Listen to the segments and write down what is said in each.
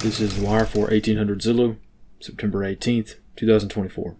This is The Wire for 1800 Zulu, September 18th, 2024.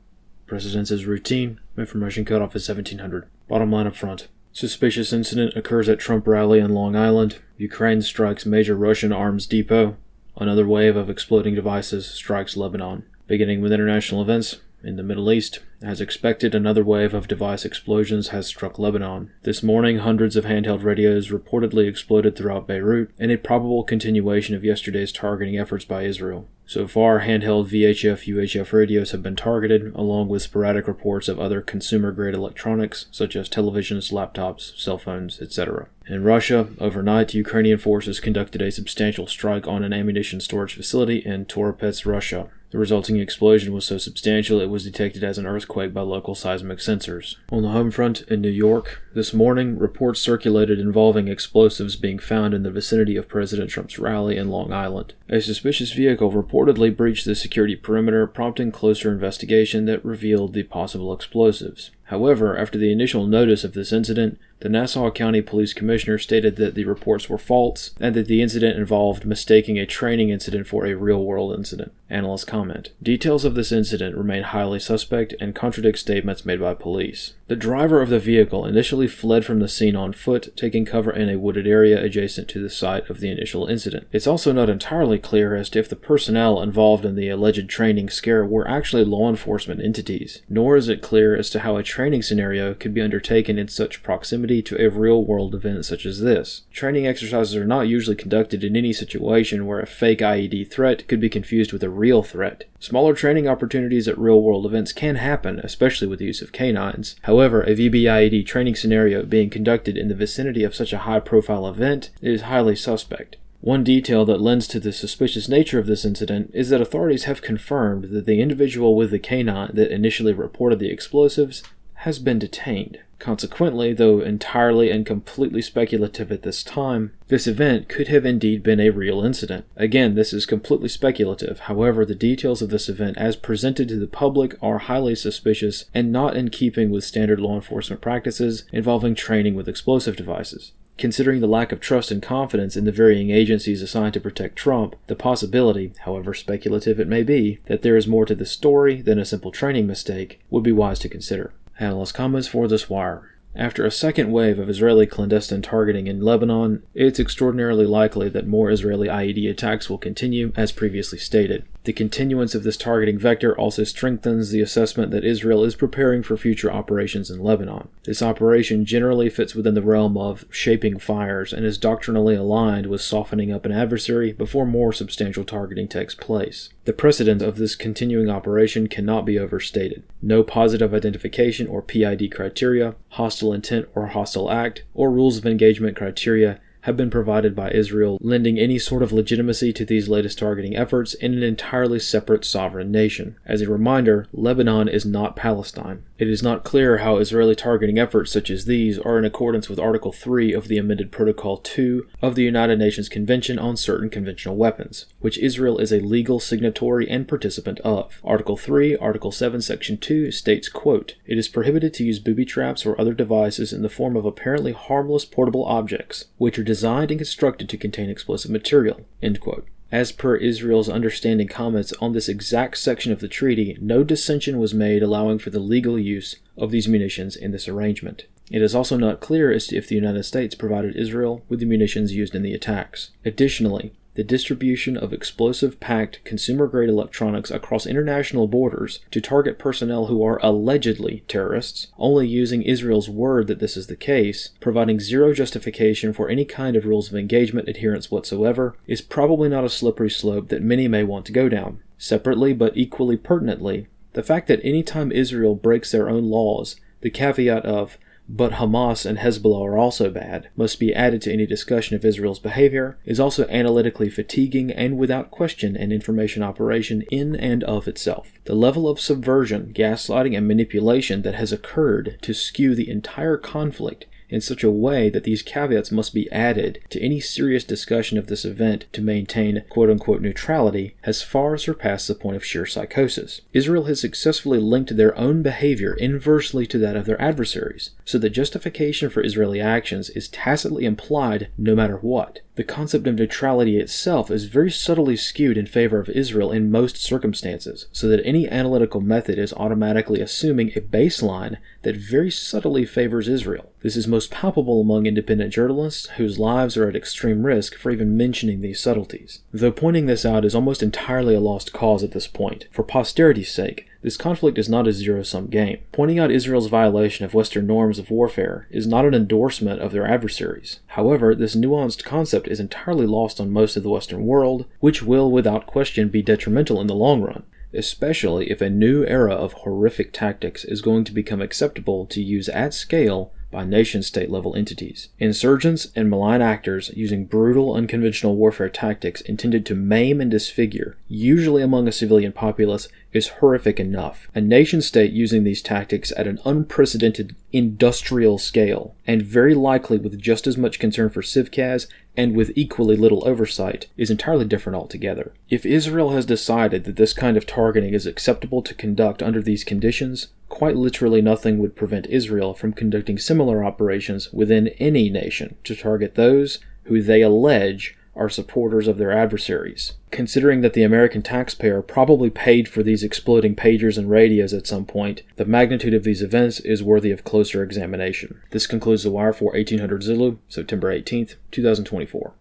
Precedence is routine. Information cutoff is 1700. Bottom line up front. Suspicious incident occurs at Trump rally in Long Island. Ukraine strikes major Russian arms depot. Another wave of exploding devices strikes Lebanon. Beginning with international events, in the Middle East, as expected, another wave of device explosions has struck Lebanon. This morning, hundreds of handheld radios reportedly exploded throughout Beirut, in a probable continuation of yesterday's targeting efforts by Israel. So far, handheld VHF-UHF radios have been targeted, along with sporadic reports of other consumer-grade electronics, such as televisions, laptops, cell phones, etc. In Russia, overnight, Ukrainian forces conducted a substantial strike on an ammunition storage facility in Toropets, Russia. The resulting explosion was so substantial it was detected as an earthquake by local seismic sensors. On the home front, in New York, this morning, reports circulated involving explosives being found in the vicinity of President Trump's rally in Long Island. A suspicious vehicle reportedly breached the security perimeter, prompting closer investigation that revealed the possible explosives. However, after the initial notice of this incident, the Nassau County Police Commissioner stated that the reports were false and that the incident involved mistaking a training incident for a real-world incident. Analyst comment. Details of this incident remain highly suspect and contradict statements made by police. The driver of the vehicle initially fled from the scene on foot, taking cover in a wooded area adjacent to the site of the initial incident. It's also not entirely clear as to if the personnel involved in the alleged training scare were actually law enforcement entities, nor is it clear as to how a training scenario could be undertaken in such proximity to a real-world event such as this. Training exercises are not usually conducted in any situation where a fake IED threat could be confused with a real threat. Smaller training opportunities at real-world events can happen, especially with the use of canines. However, a VBIED training scenario being conducted in the vicinity of such a high-profile event is highly suspect. One detail that lends to the suspicious nature of this incident is that authorities have confirmed that the individual with the canine that initially reported the explosives has been detained. Consequently, though entirely and completely speculative at this time, this event could have indeed been a real incident. Again, this is completely speculative. However, the details of this event as presented to the public are highly suspicious and not in keeping with standard law enforcement practices involving training with explosive devices. Considering the lack of trust and confidence in the varying agencies assigned to protect Trump, the possibility, however speculative it may be, that there is more to this story than a simple training mistake would be wise to consider. Analyst comments for this wire. After a second wave of Israeli clandestine targeting in Lebanon, it's extraordinarily likely that more Israeli IED attacks will continue, as previously stated. The continuance of this targeting vector also strengthens the assessment that Israel is preparing for future operations in Lebanon. This operation generally fits within the realm of shaping fires and is doctrinally aligned with softening up an adversary before more substantial targeting takes place. The precedent of this continuing operation cannot be overstated. No positive identification or PID criteria, hostile intent or hostile act, or rules of engagement criteria have been provided by Israel, lending any sort of legitimacy to these latest targeting efforts in an entirely separate sovereign nation. As a reminder, Lebanon is not Palestine. It is not clear how Israeli targeting efforts such as these are in accordance with Article 3 of the amended Protocol 2 of the United Nations Convention on Certain Conventional Weapons, which Israel is a legal signatory and participant of. Article 3, Article 7, Section 2 states, quote, "It is prohibited to use booby traps or other devices in the form of apparently harmless portable objects, which are designed and constructed to contain explosive material," end quote. As per Israel's understanding comments on this exact section of the treaty, no dissension was made allowing for the legal use of these munitions in this arrangement. It is also not clear as to if the United States provided Israel with the munitions used in the attacks. Additionally, the distribution of explosive-packed consumer-grade electronics across international borders to target personnel who are allegedly terrorists, only using Israel's word that this is the case, providing zero justification for any kind of rules of engagement adherence whatsoever, is probably not a slippery slope that many may want to go down. Separately but equally pertinently, the fact that any time Israel breaks their own laws, the caveat of "but Hamas and Hezbollah are also bad" must be added to any discussion of Israel's behavior, is also analytically fatiguing and without question an information operation in and of itself. The level of subversion, gaslighting, and manipulation that has occurred to skew the entire conflict in such a way that these caveats must be added to any serious discussion of this event to maintain quote-unquote neutrality has far surpassed the point of sheer psychosis. Israel has successfully linked their own behavior inversely to that of their adversaries, so the justification for Israeli actions is tacitly implied no matter what. The concept of neutrality itself is very subtly skewed in favor of Israel in most circumstances, so that any analytical method is automatically assuming a baseline that very subtly favors Israel. This is most palpable among independent journalists whose lives are at extreme risk for even mentioning these subtleties. Though pointing this out is almost entirely a lost cause at this point, for posterity's sake, this conflict is not a zero-sum game. Pointing out Israel's violation of Western norms of warfare is not an endorsement of their adversaries. However, this nuanced concept is entirely lost on most of the Western world, which will without question be detrimental in the long run, especially if a new era of horrific tactics is going to become acceptable to use at scale by nation-state level entities. Insurgents and malign actors using brutal, unconventional warfare tactics intended to maim and disfigure, usually among a civilian populace, is horrific enough. A nation-state using these tactics at an unprecedented industrial scale, and very likely with just as much concern for civcas and with equally little oversight, is entirely different altogether. If Israel has decided that this kind of targeting is acceptable to conduct under these conditions, quite literally nothing would prevent Israel from conducting similar operations within any nation to target those who they allege are supporters of their adversaries. Considering that the American taxpayer probably paid for these exploding pagers and radios at some point, the magnitude of these events is worthy of closer examination. This concludes The Wire for 1800 Zulu, September 18th, 2024.